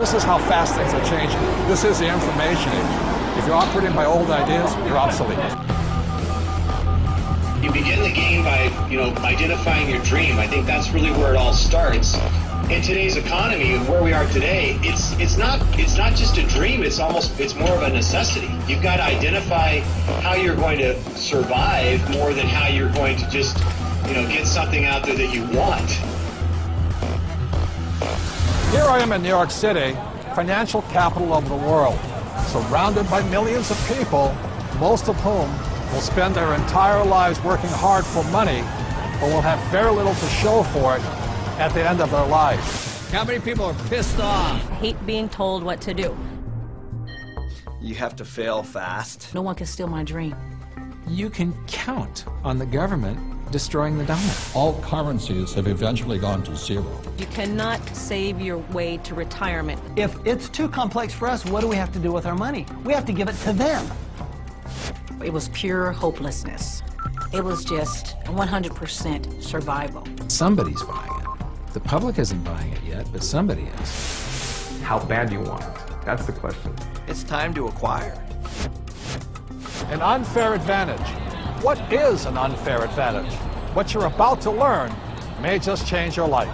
This is how fast things are changing. This is the information age. If you're operating by old ideas, you're obsolete. You begin the game by, identifying your dream. I think that's really where it all starts. In today's economy, where we are today, it's not just a dream. It's more of a necessity. You've got to identify how you're going to survive more than how you're going to just, get something out there that you want. Here I am in New York City, financial capital of the world, surrounded by millions of people, most of whom will spend their entire lives working hard for money, but will have very little to show for it at the end of their lives. How many people are pissed off? I hate being told what to do. You have to fail fast. No one can steal my dream. You can count on the government destroying the dollar. All currencies have eventually gone to zero. You cannot save your way to retirement. If it's too complex for us, what do we have to do with our money? We have to give it to them. It was pure hopelessness. It was just 100% survival. Somebody's buying it. The public isn't buying it yet, but somebody is. How bad do you want it? That's the question. It's time to acquire. An unfair advantage. What is an unfair advantage? What you're about to learn may just change your life.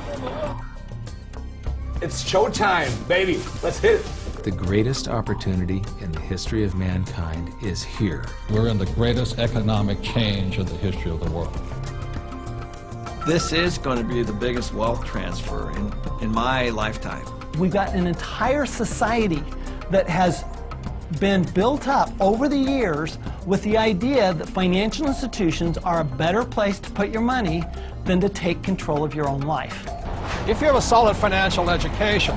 It's showtime, baby. Let's hit it. The greatest opportunity in the history of mankind is here. We're in the greatest economic change in the history of the world. This is going to be the biggest wealth transfer in my lifetime. We've got an entire society that has been built up over the years with the idea that financial institutions are a better place to put your money than to take control of your own life. If you have a solid financial education,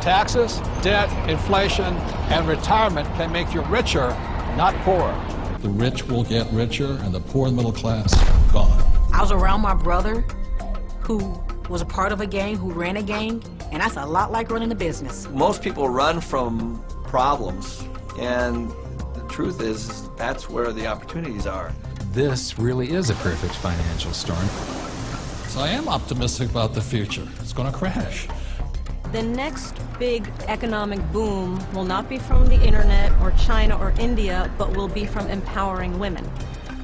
taxes, debt, inflation, and retirement can make you richer, not poorer. The rich will get richer and the poor and middle class gone. I was around my brother who was a part of a gang, who ran a gang, and that's a lot like running a business. Most people run from problems, and the truth is that's where the opportunities are. This really is a perfect financial storm. So I am optimistic about the future. It's going to crash. The next big economic boom will not be from the internet or China or India, but will be from empowering women.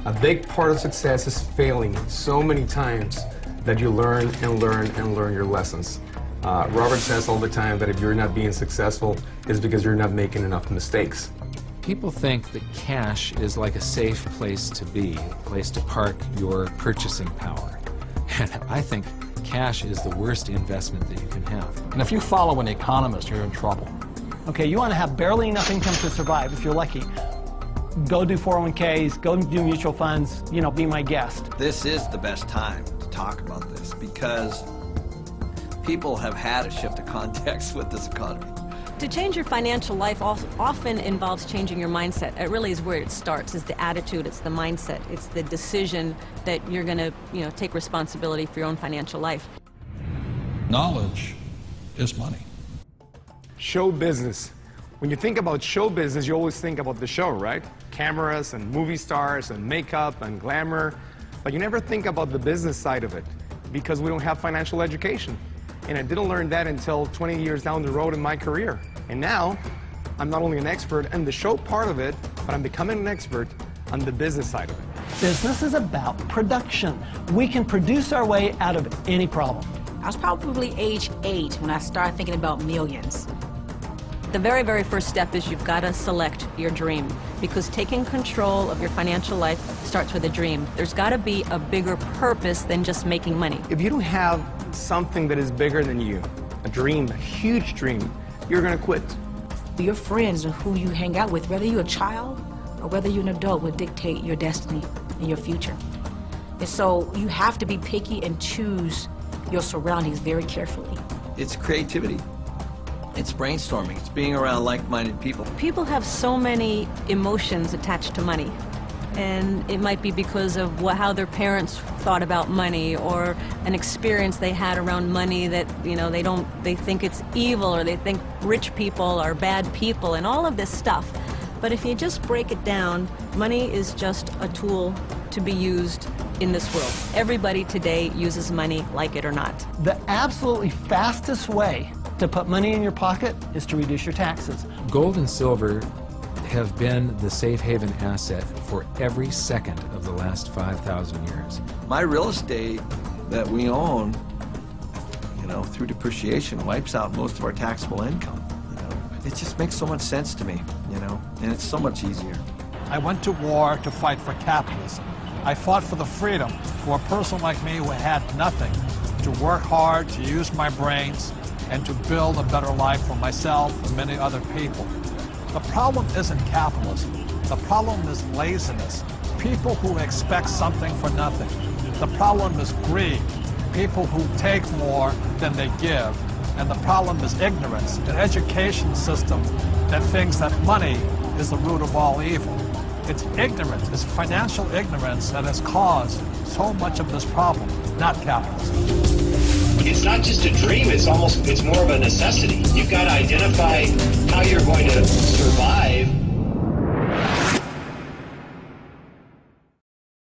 A big part of success is failing so many times that you learn and learn and learn your lessons. Robert says all the time that if you're not being successful, it's because you're not making enough mistakes. People think that cash is like a safe place to be, a place to park your purchasing power. And I think cash is the worst investment that you can have. And if you follow an economist, you're in trouble. Okay, you want to have barely enough income to survive if you're lucky. Go do 401ks, go do mutual funds, be my guest. This is the best time to talk about this because people have had a shift of context with this economy. To change your financial life often involves changing your mindset. It really is where it starts, is the attitude, it's the mindset, it's the decision that you're going to, take responsibility for your own financial life. Knowledge is money. Show business. When you think about show business, you always think about the show, right? Cameras and movie stars and makeup and glamour. But you never think about the business side of it because we don't have financial education. And I didn't learn that until 20 years down the road in my career. And now, I'm not only an expert in the show part of it, but I'm becoming an expert on the business side of it. Business is about production. We can produce our way out of any problem. I was probably age 8 when I started thinking about millions. The very, very first step is you've got to select your dream, because taking control of your financial life starts with a dream. There's got to be a bigger purpose than just making money. If you don't have something that is bigger than you, a dream, a huge dream, you're going to quit. Your friends and who you hang out with, whether you're a child or whether you're an adult, will dictate your destiny and your future. And so you have to be picky and choose your surroundings very carefully. It's creativity. It's brainstorming. It's being around like-minded people. People have so many emotions attached to money. And it might be because of how their parents thought about money, or an experience they had around money that, they think it's evil, or they think rich people are bad people, and all of this stuff. But if you just break it down, money is just a tool to be used in this world. Everybody today uses money, like it or not. The absolutely fastest way to put money in your pocket is to reduce your taxes. Gold and silver have been the safe haven asset for every second of the last 5,000 years. My real estate that we own, you know, through depreciation wipes out most of our taxable income. You know, it just makes so much sense to me, you know, and it's so much easier. I went to war to fight for capitalism. I fought for the freedom for a person like me who had nothing, to work hard, to use my brains, and to build a better life for myself and many other people. The problem isn't capitalism. The problem is laziness. People who expect something for nothing. The problem is greed. People who take more than they give. And the problem is ignorance, an education system that thinks that money is the root of all evil. It's ignorance, it's financial ignorance that has caused so much of this problem, not capitalism. It's not just a dream, it's more of a necessity. You've got to identify how you're going to survive